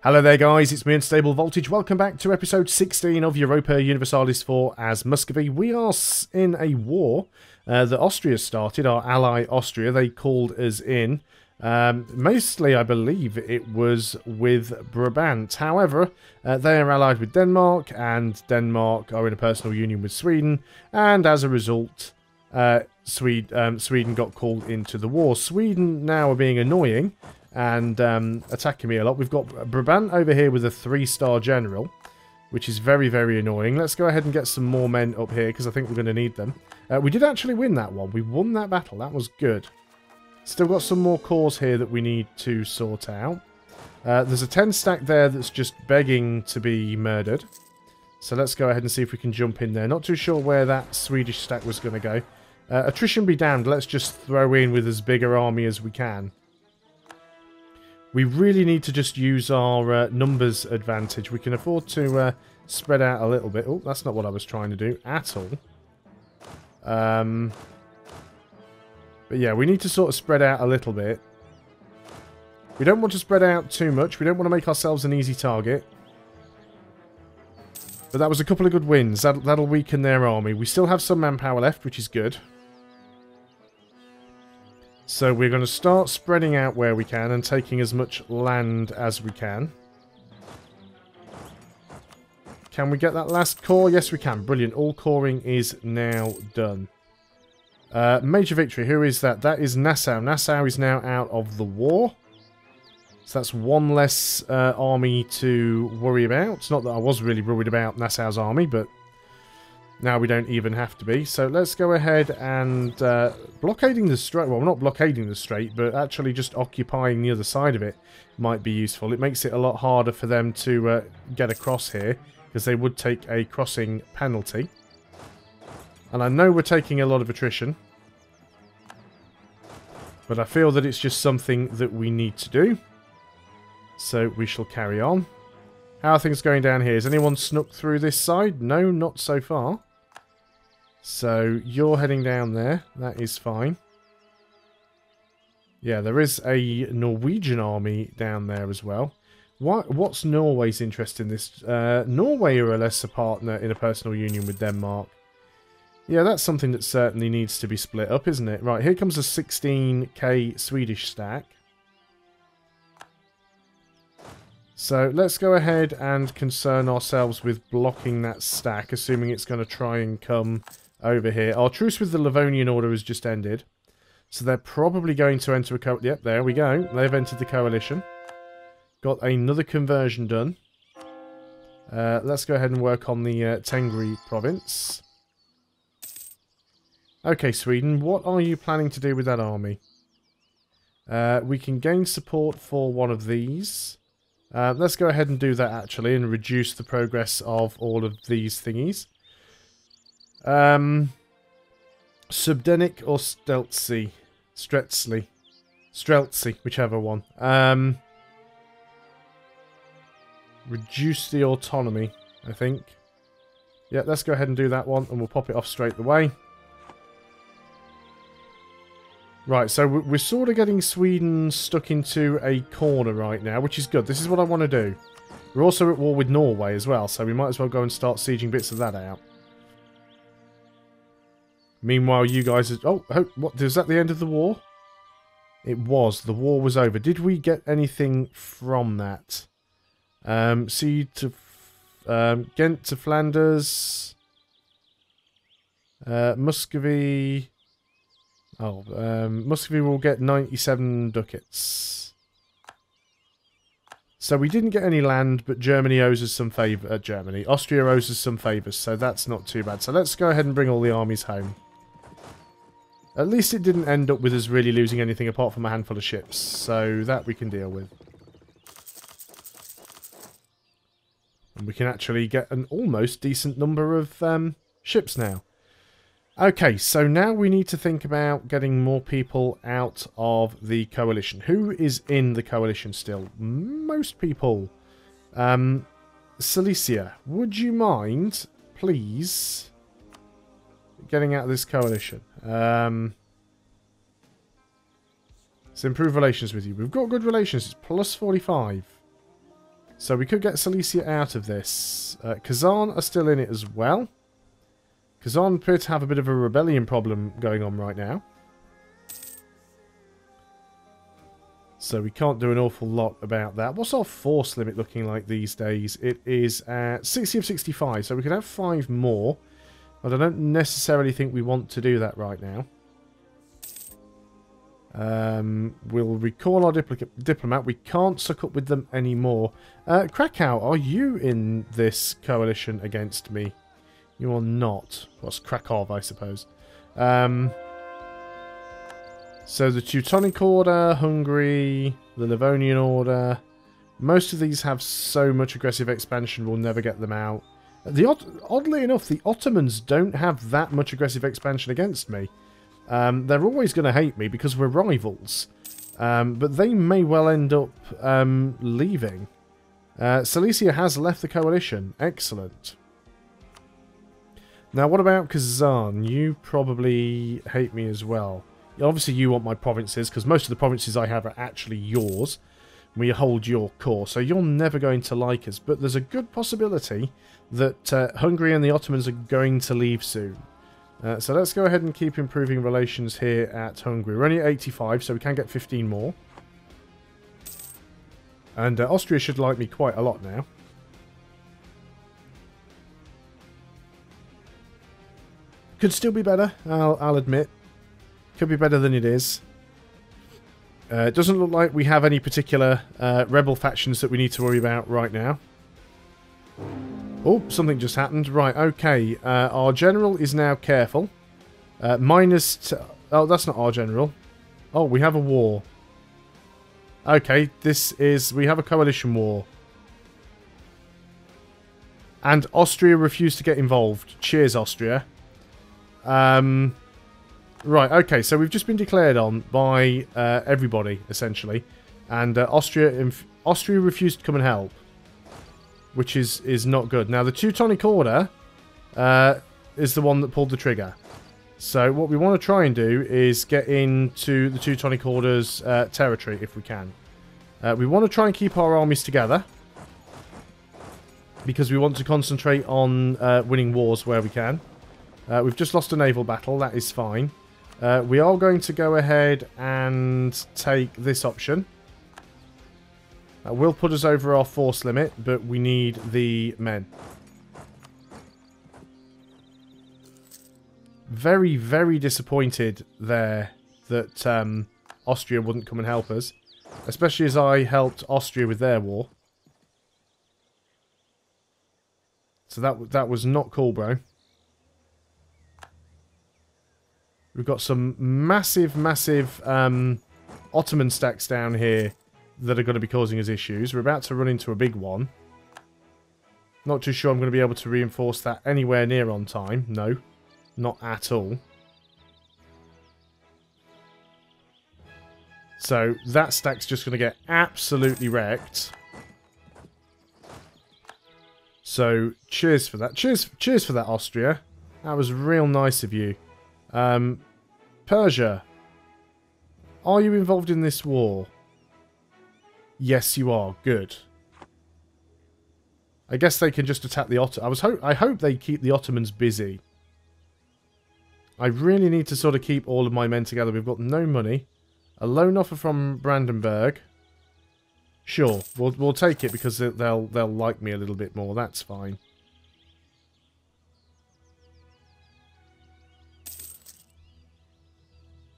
Hello there guys, it's me Unstable Voltage. Welcome back to episode 16 of Europa Universalis 4 as Muscovy. We are in a war that Austria started, our ally Austria. They called us in. Mostly, I believe, it was with Brabant. However, they are allied with Denmark, and Denmark are in a personal union with Sweden. And as a result, Sweden got called into the war. Sweden now are being annoying and attacking me a lot. We've got Brabant over here with a 3-star general, which is very, very annoying. Let's go ahead and get some more men up here, because I think we're going to need them. We did actually win that one. We won that battle. That was good. Still got some more cores here that we need to sort out. There's a 10 stack there that's just begging to be murdered. So let's go ahead and see if we can jump in there. Not too sure where that Swedish stack was going to go. Attrition be damned. Let's just throw in with as big an army as we can. We really need to just use our numbers advantage. We can afford to spread out a little bit. Oh, that's not what I was trying to do at all. But yeah, we need to sort of spread out a little bit. We don't want to spread out too much. We don't want to make ourselves an easy target. But that was a couple of good wins. That'll weaken their army. We still have some manpower left, which is good. So we're going to start spreading out where we can and taking as much land as we can. Can we get that last core? Yes, we can. Brilliant. All coring is now done. Major victory. Who is that? That is Nassau. Nassau is now out of the war. So that's one less army to worry about. It's not that I was really worried about Nassau's army, but now we don't even have to be. So let's go ahead and blockading the strait. Well, not blockading the strait, but actually just occupying the other side of it might be useful. It makes it a lot harder for them to get across here, because they would take a crossing penalty. And I know we're taking a lot of attrition, but I feel that it's just something that we need to do. So we shall carry on. How are things going down here? Has anyone snuck through this side? No, not so far. So you're heading down there. That is fine. Yeah, there is a Norwegian army down there as well. What's Norway's interest in this? Norway are a lesser partner in a personal union with Denmark. Yeah, that's something that certainly needs to be split up, isn't it? Right, here comes a 16k Swedish stack. So let's go ahead and concern ourselves with blocking that stack, assuming it's going to try and come over here. Our truce with the Livonian Order has just ended. So they're probably going to enter a Yep, there we go. They've entered the coalition. Got another conversion done. Let's go ahead and work on the Tengri province. Okay, Sweden, what are you planning to do with that army? We can gain support for one of these. Let's go ahead and do that, actually, and reduce the progress of all of these thingies. Subdenic or Steltsy? Streltsy, whichever one. Reduce the autonomy, I think. Yeah, let's go ahead and do that one, and we'll pop it off straight away. Right, so we're sort of getting Sweden stuck into a corner right now, which is good. This is what I want to do. We're also at war with Norway as well, so we might as well go and start sieging bits of that out. Meanwhile, you guys... Oh, what? Was that the end of the war? It was. The war was over. Did we get anything from that? See to... Ghent to Flanders. Muscovy... Oh, Muscovy will get 97 ducats. So we didn't get any land, but Germany owes us some favour. Austria owes us some favours, so that's not too bad. So let's go ahead and bring all the armies home. At least it didn't end up with us really losing anything apart from a handful of ships, so that we can deal with. And we can actually get an almost decent number of ships now. Okay, so now we need to think about getting more people out of the coalition. Who is in the coalition still? Most people. Silesia, would you mind, please, getting out of this coalition? Let's improve relations with you. We've got good relations. It's plus 45. So we could get Silesia out of this. Kazan are still in it as well. Kazan appear to have a bit of a rebellion problem going on right now. So we can't do an awful lot about that. What's our force limit looking like these days? It is at 60 of 65, so we can have 5 more. But I don't necessarily think we want to do that right now. We'll recall our diplomat. We can't suck up with them anymore. Krakow, are you in this coalition against me? You are not. What's Krakow, I suppose. So the Teutonic Order, Hungary, the Livonian Order. Most of these have so much aggressive expansion, we'll never get them out. Oddly enough, the Ottomans don't have that much aggressive expansion against me. They're always going to hate me because we're rivals. But they may well end up leaving. Silesia has left the coalition. Excellent. Now, what about Kazan? You probably hate me as well. Obviously, you want my provinces, because most of the provinces I have are actually yours. We hold your core, so you're never going to like us. But there's a good possibility that Hungary and the Ottomans are going to leave soon. So let's go ahead and keep improving relations here at Hungary. We're only at 85, so we can get 15 more. And Austria should like me quite a lot now. Could still be better, I'll admit. Could be better than it is. It doesn't look like we have any particular rebel factions that we need to worry about right now. Oh, something just happened. Right, okay. Our general is now careful. Oh, that's not our general. Oh, we have a war. Okay, we have a coalition war. And Austria refused to get involved. Cheers, Austria. Right, okay, so we've just been declared on by everybody, essentially. And Austria refused to come and help. Which is not good. Now, the Teutonic Order is the one that pulled the trigger. So what we want to try and do is get into the Teutonic Order's territory, if we can. We want to try and keep our armies together. Because we want to concentrate on winning wars where we can. We've just lost a naval battle, that is fine. We are going to go ahead and take this option. That will put us over our force limit, but we need the men. Very, very disappointed there that Austria wouldn't come and help us. Especially as I helped Austria with their war. So that was not cool, bro. We've got some massive, massive Ottoman stacks down here that are going to be causing us issues. We're about to run into a big one. Not too sure I'm going to be able to reinforce that anywhere near on time. No, not at all. So that stack's just going to get absolutely wrecked. So cheers for that. Cheers for that, Austria. That was real nice of you. Persia, are you involved in this war? Yes, you are. Good. I guess they can just attack the Ottomans. I hope they keep the Ottomans busy. I really need to sort of keep all of my men together. We've got no money. A loan offer from Brandenburg. Sure, we'll take it because they'll like me a little bit more. That's fine.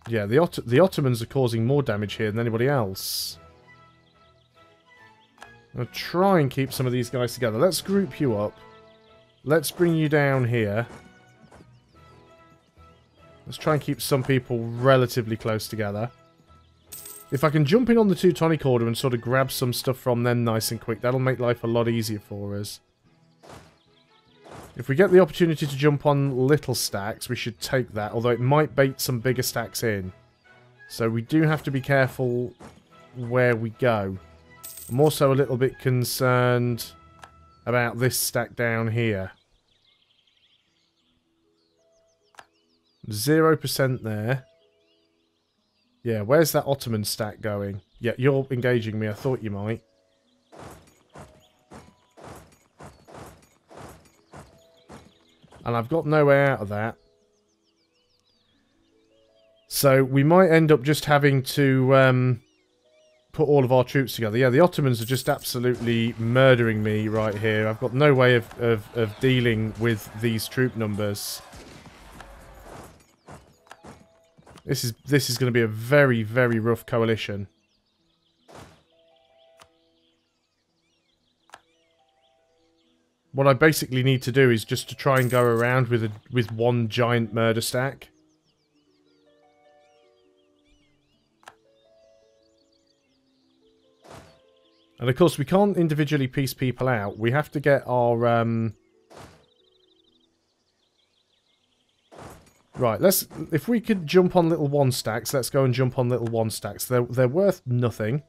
Yeah, the Ottomans are causing more damage here than anybody else. I'm going to try and keep some of these guys together. Let's group you up. Let's bring you down here. Let's try and keep some people relatively close together. If I can jump in on the Teutonic Order and sort of grab some stuff from them nice and quick, that'll make life a lot easier for us. If we get the opportunity to jump on little stacks, we should take that, although it might bait some bigger stacks in. So we do have to be careful where we go. I'm also a little bit concerned about this stack down here. 0% there. Yeah, where's that Ottoman stack going? Yeah, you're engaging me. I thought you might. And I've got no way out of that. So we might end up just having to put all of our troops together. Yeah, the Ottomans are just absolutely murdering me right here. I've got no way of dealing with these troop numbers. This is going to be a very, very rough coalition. What I basically need to do is just to try and go around with one giant murder stack. And of course we can't individually piece people out. We have to get our right, if we could jump on little one stacks, let's go and jump on little one stacks. They're worth nothing.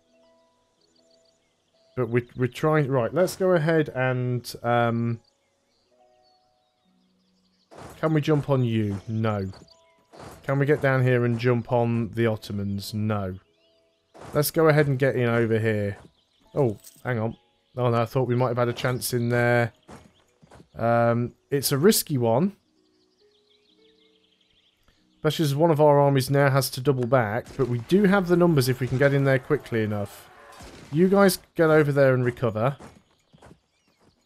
But we're trying... Right, let's go ahead and... can we jump on you? No. Can we get down here and jump on the Ottomans? No. Let's go ahead and get in over here. Oh, hang on. Oh no, I thought we might have had a chance in there. It's a risky one. Especially as one of our armies now has to double back. But we do have the numbers if we can get in there quickly enough. You guys get over there and recover.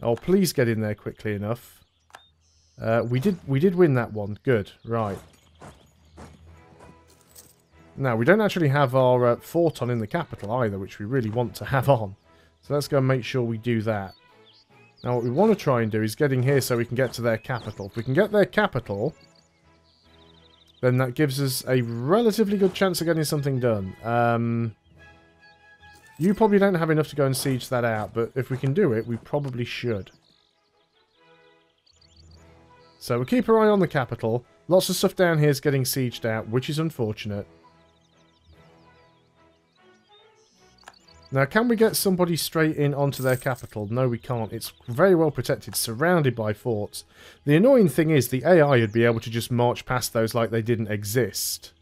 Oh, please get in there quickly enough. We did win that one. Good. Right. Now, we don't actually have our fort on in the capital either, which we really want to have on. So let's go and make sure we do that. Now, what we want to try and do is get in here so we can get to their capital. If we can get their capital, then that gives us a relatively good chance of getting something done. You probably don't have enough to go and siege that out, but if we can do it, we probably should. So we'll keep our eye on the capital. Lots of stuff down here is getting sieged out, which is unfortunate. Now, can we get somebody straight in onto their capital? No, we can't. It's very well protected, surrounded by forts. The annoying thing is the AI would be able to just march past those like they didn't exist.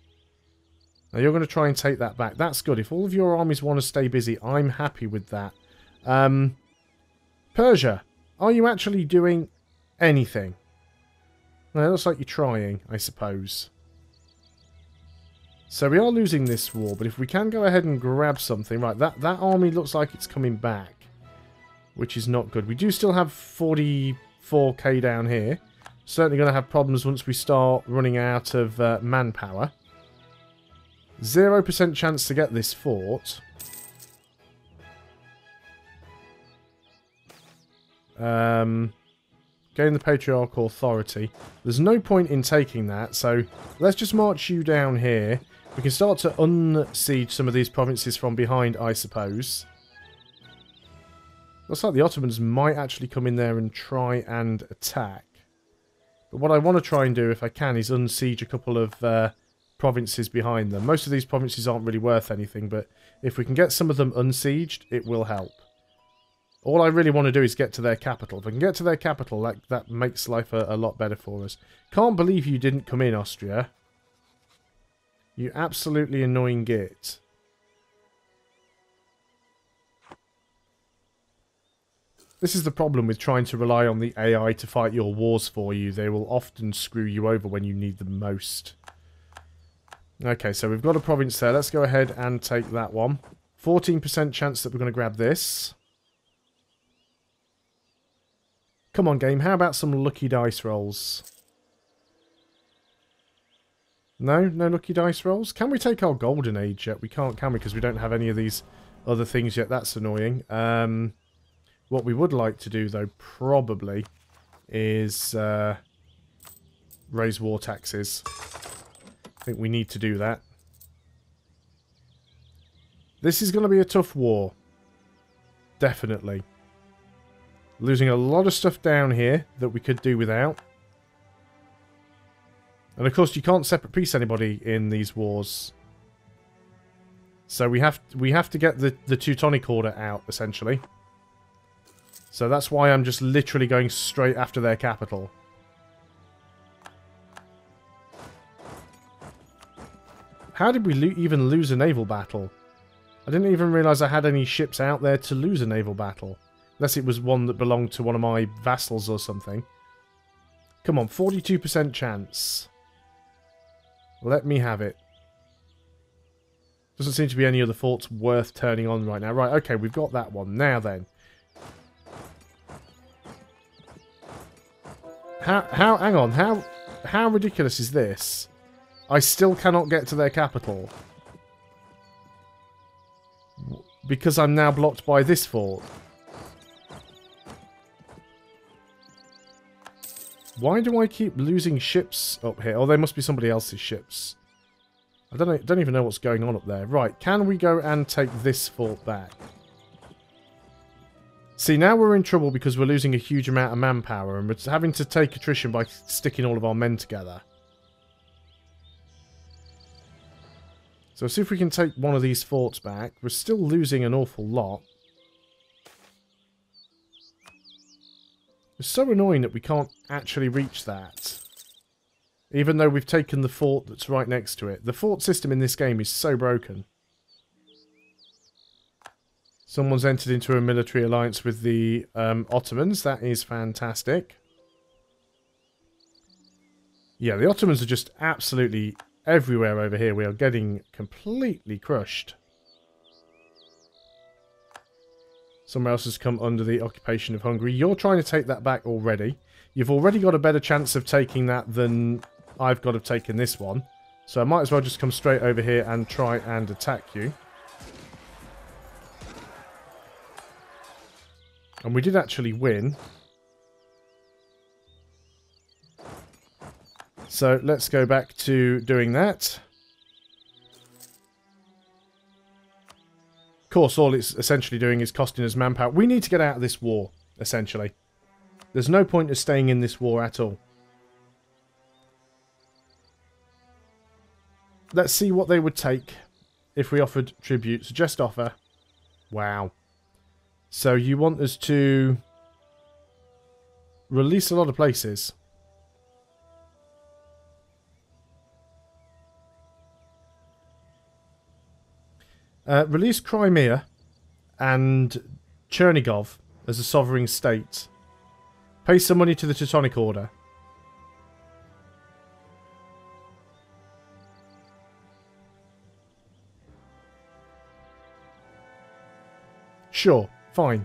Now, you're going to try and take that back. That's good. If all of your armies want to stay busy, I'm happy with that. Persia, are you actually doing anything? No, it looks like you're trying, I suppose. So we are losing this war, but if we can go ahead and grab something... Right, that army looks like it's coming back, which is not good. We do still have 44k down here. Certainly going to have problems once we start running out of manpower. 0% chance to get this fort. Gain the Patriarchal Authority. There's no point in taking that, so let's just march you down here. We can start to unsiege some of these provinces from behind, I suppose. Looks like the Ottomans might actually come in there and try and attack. But what I want to try and do, if I can, is unsiege a couple of provinces behind them. Most of these provinces aren't really worth anything, but if we can get some of them unsieged, it will help. All I really want to do is get to their capital. If I can get to their capital, that makes life a lot better for us. Can't believe you didn't come in, Austria. You absolutely annoying git. This is the problem with trying to rely on the AI to fight your wars for you. They will often screw you over when you need them most. Okay, so we've got a province there. Let's go ahead and take that one. 14% chance that we're going to grab this. Come on, game. How about some lucky dice rolls? No? No lucky dice rolls? Can we take our golden age yet? We can't, can we? Because we don't have any of these other things yet. That's annoying. What we would like to do, though, probably, is raise war taxes. I think we need to do that. This is going to be a tough war. Definitely. Losing a lot of stuff down here that we could do without. And of course you can't separate piece anybody in these wars. So we have to get the Teutonic Order out, essentially. So that's why I'm just literally going straight after their capital. How did we even lose a naval battle? I didn't even realise I had any ships out there to lose a naval battle. Unless it was one that belonged to one of my vassals or something. Come on, 42% chance. Let me have it. Doesn't seem to be any other forts worth turning on right now. Right, okay, we've got that one. Now then. Hang on, how ridiculous is this? I still cannot get to their capital. Because I'm now blocked by this fort. Why do I keep losing ships up here? Oh, there must be somebody else's ships. I don't even know what's going on up there. Right, can we go and take this fort back? See, now we're in trouble because we're losing a huge amount of manpower and we're having to take attrition by sticking all of our men together. So see if we can take one of these forts back. We're still losing an awful lot. It's so annoying that we can't actually reach that. Even though we've taken the fort that's right next to it. The fort system in this game is so broken. Someone's entered into a military alliance with the Ottomans. That is fantastic. Yeah, the Ottomans are just absolutely everywhere over here. We are getting completely crushed. Someone else has come under the occupation of Hungary. You're trying to take that back already. You've already got a better chance of taking that than I've got of taking this one. So I might as well just come straight over here and try and attack you. And we did actually win. So let's go back to doing that. Of course, all it's essentially doing is costing us manpower. We need to get out of this war, essentially. There's no point of staying in this war at all. Let's see what they would take if we offered tribute. Suggest offer. Wow. So you want us to release a lot of places. Release Crimea and Chernigov as a sovereign state. Pay some money to the Teutonic Order. Sure, fine.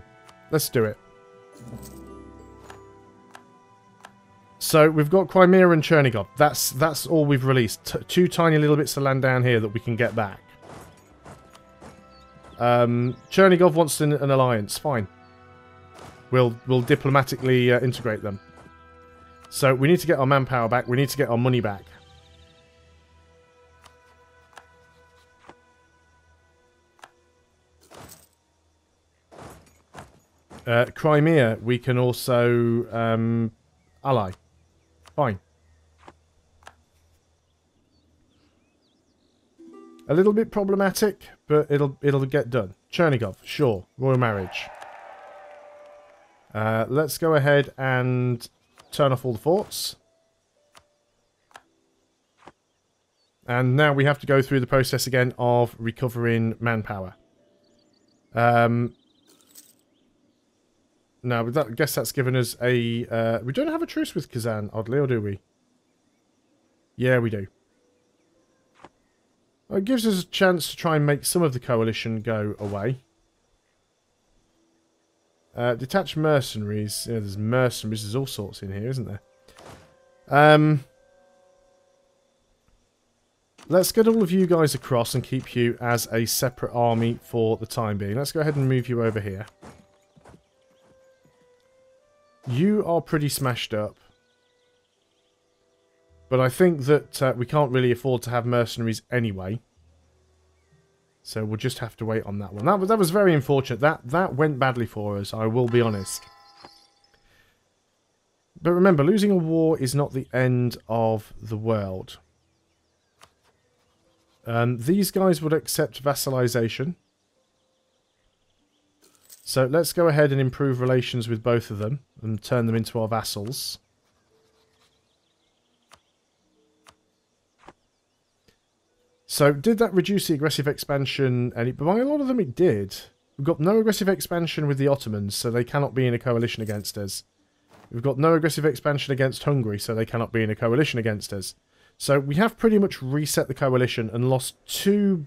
Let's do it. So we've got Crimea and Chernigov. That's all we've released. Two tiny little bits of land down here that we can get back. Chernigov wants an alliance. Fine. We'll diplomatically integrate them. So we need to get our manpower back. We need to get our money back. Crimea, we can also ally. Fine. A little bit problematic, but it'll get done. Chernigov, sure. Royal marriage. Let's go ahead and turn off all the forts. And now we have to go through the process again of recovering manpower. No, I guess that's given us a... we don't have a truce with Kazan, oddly, or do we? Yeah, we do. Well, it gives us a chance to try and make some of the coalition go away. Detach mercenaries. Yeah, there's mercenaries. There's all sorts in here, isn't there? Let's get all of you guys across and keep you as a separate army for the time being. Let's go ahead and move you over here. You are pretty smashed up. But I think that we can't really afford to have mercenaries anyway. So we'll just have to wait on that one. That was very unfortunate. That went badly for us, I will be honest. But remember, losing a war is not the end of the world. These guys would accept vassalization. So let's go ahead and improve relations with both of them and turn them into our vassals. So did that reduce the aggressive expansion? By a lot of them it did. We've got no aggressive expansion with the Ottomans, so they cannot be in a coalition against us. We've got no aggressive expansion against Hungary, so they cannot be in a coalition against us. So we have pretty much reset the coalition and lost 2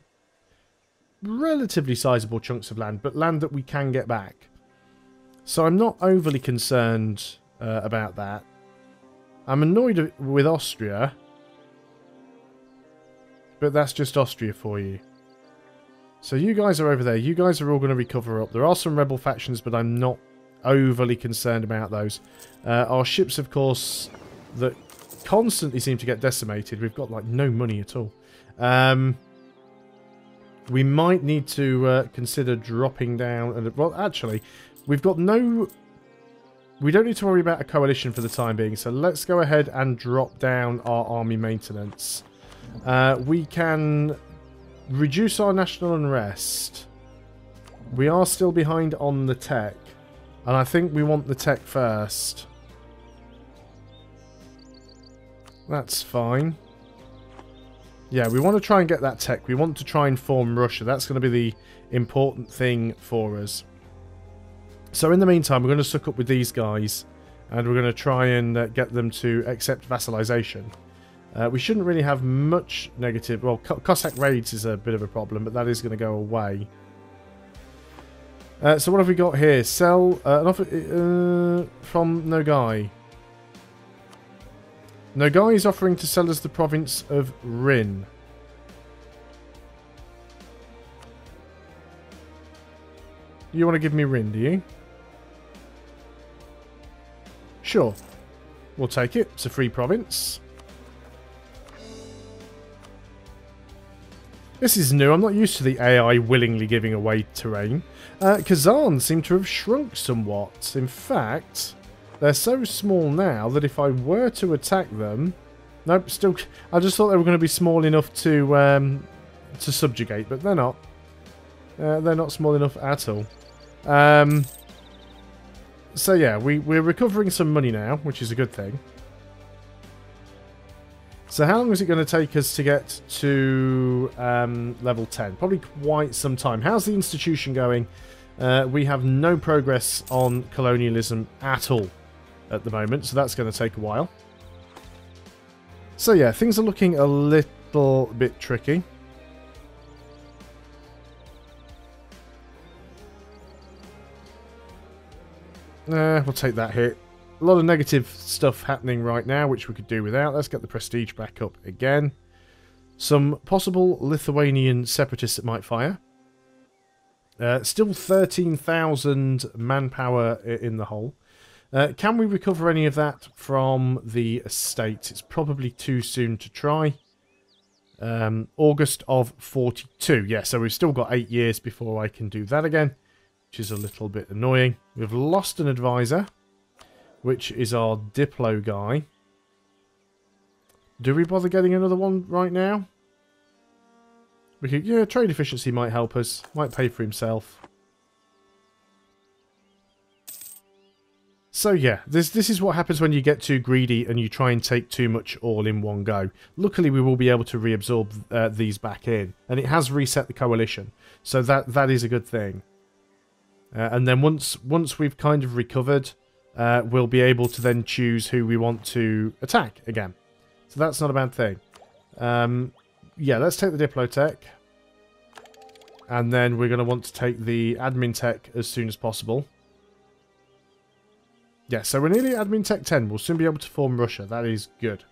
relatively sizable chunks of land, but land that we can get back. So I'm not overly concerned about that. I'm annoyed with Austria, but that's just Austria for you. So you guys are over there. You guys are all going to recover up. There are some rebel factions, but I'm not overly concerned about those. Our ships, of course, that constantly seem to get decimated. We've got, like, no money at all. We might need to consider dropping down. And well, actually, we've got no... We don't need to worry about a coalition for the time being, so let's go ahead and drop down our army maintenance. We can reduce our national unrest. We are still behind on the tech, and I think we want the tech first. That's fine. Yeah, we want to try and get that tech. We want to try and form Russia. That's going to be the important thing for us. So in the meantime, we're going to suck up with these guys, and we're going to try and get them to accept vassalization. We shouldn't really have much negative... Well, Cossack raids is a bit of a problem, but that is going to go away. So what have we got here? Sell an offer from Nogai. Nogai is offering to sell us the province of Riing. You want to give me Riing, do you? Sure. We'll take it. It's a free province. This is new. I'm not used to the AI willingly giving away terrain. Kazan seem to have shrunk somewhat. In fact, they're so small now that if I were to attack them... Nope, still... I just thought they were going to be small enough to subjugate, but they're not. They're not small enough at all. So yeah, we're recovering some money now, which is a good thing. So how long is it going to take us to get to level 10? Probably quite some time. How's the institution going? We have no progress on colonialism at all at the moment, so that's going to take a while. So yeah, things are looking a little bit tricky. We'll take that hit. A lot of negative stuff happening right now, which we could do without. Let's get the prestige back up again. Some possible Lithuanian separatists that might fire. Still 13,000 manpower in the hole. Can we recover any of that from the estate? It's probably too soon to try. August of 42. Yeah, so we've still got 8 years before I can do that again, which is a little bit annoying. We've lost an advisor, which is our Diplo guy. Do we bother getting another one right now? We could, yeah, trade efficiency might help us. Might pay for himself. So yeah, this is what happens when you get too greedy and you try and take too much all in one go. Luckily, we will be able to reabsorb these back in, and it has reset the coalition, so that is a good thing. And then once we've kind of recovered, we'll be able to then choose who we want to attack again. So that's not a bad thing. Yeah, let's take the Diplotech. And then we're going to want to take the Admin Tech as soon as possible. Yeah, so we're nearly at Admin Tech 10. We'll soon be able to form Russia. That is good.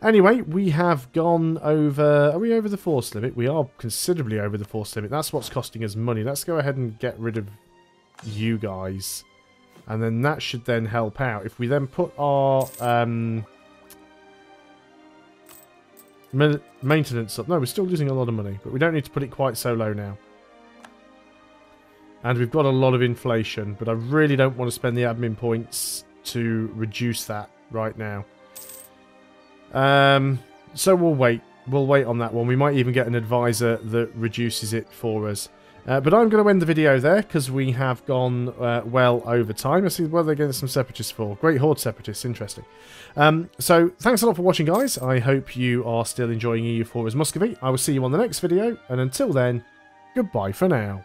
Anyway, we have gone over... Are we over the force limit? We are considerably over the force limit. That's what's costing us money. Let's go ahead and get rid of you guys. And then that should then help out. If we then put our maintenance up... No, we're still losing a lot of money. But we don't need to put it quite so low now. And we've got a lot of inflation, but I really don't want to spend the admin points to reduce that right now. So we'll wait. We'll wait on that one. We might even get an advisor that reduces it for us. But I'm going to end the video there because we have gone well over time. Let's see what they're getting some separatists for. Great Horde separatists. Interesting. So thanks a lot for watching, guys. I hope you are still enjoying EU4 as Muscovy. I will see you on the next video. And until then, goodbye for now.